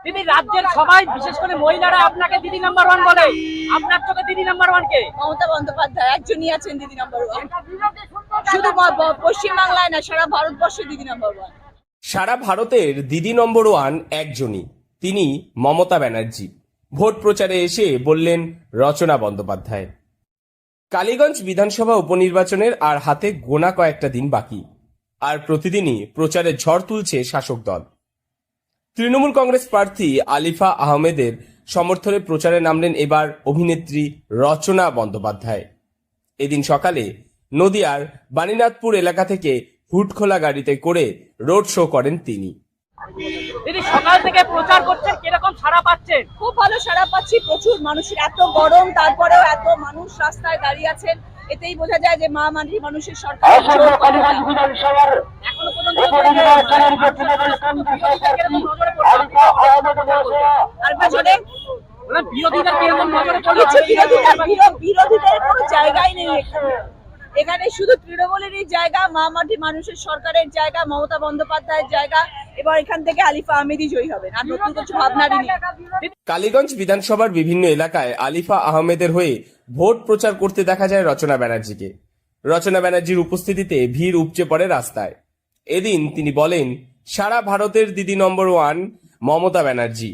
দিদি, রাজ্যের সবাই বিশেষ করে মহিলারা আপনাকে দিদি নাম্বার ওয়ান বলে, আপনার চোখে দিদি নাম্বার ওয়ান কে? মমতা বন্দ্যোপাধ্যায় একজনই আছেন দিদি নাম্বার ওয়ান, শুধু পশ্চিমবাংলায় না, সারা ভারতবর্ষে দিদি নাম্বার ওয়ান। সারা ভারতের দিদি নম্বর ওয়ান একজনই, তিনি মমতা ব্যানার্জি। ভোট প্রচারে এসে বললেন রচনা বন্দ্যোপাধ্যায়। কালীগঞ্জ বিধানসভা উপনির্বাচনের আর হাতে গোনা কয়েকটা দিন বাকি, আর প্রতিদিনই প্রচারে ঝড় তুলছে শাসক দল। তৃণমূল কংগ্রেস প্রার্থী আলিফা আহমেদের সমর্থনে প্রচারে নামলেন এবার অভিনেত্রী রচনা বন্দ্যোপাধ্যায়। এদিন সকালে নদিয়ার বাণীনাথপুর এলাকা থেকে হুটখোলা গাড়িতে করে রোড শো করেন তিনি। দিদি, সকাল থেকে প্রচার করছেন, কিরকম সাড়া পাচ্ছেন? খুব ভালো সাড়া পাচ্ছি, প্রচুর মানুষের, এত গরম তারপরেও এত মানুষ রাস্তায় দাঁড়িয়ে আছেন, এতেই বোঝা যায় যে মা মাটি মানুষের সরকার। এখনো পর্যন্ত আর পেছনে বিরোধীদের কিরকম নজরে বিরোধীদের কোনো জায়গাই নেই এখানে শুধু তৃণমূলেরই জায়গা, মা মাটি মানুষের সরকারের জায়গা, মমতা বন্দ্যোপাধ্যায়ের জায়গা। এবার এখান থেকে আলিফা আহমেদই জয়ী হবেন, আর নতুন কিছু ভাবনারই নেই। কালীগঞ্জ বিধানসভার বিভিন্ন এলাকায় আলিফা আহমেদের হয়ে ভোট প্রচার করতে দেখা যায় রচনা ব্যানার্জিকে। রচনা ব্যানার্জির উপস্থিতিতে ভিড় উপচে পড়ে রাস্তায়। এদিন তিনি বলেন, সারা ভারতের দিদি নম্বর ওয়ান মমতা ব্যানার্জি।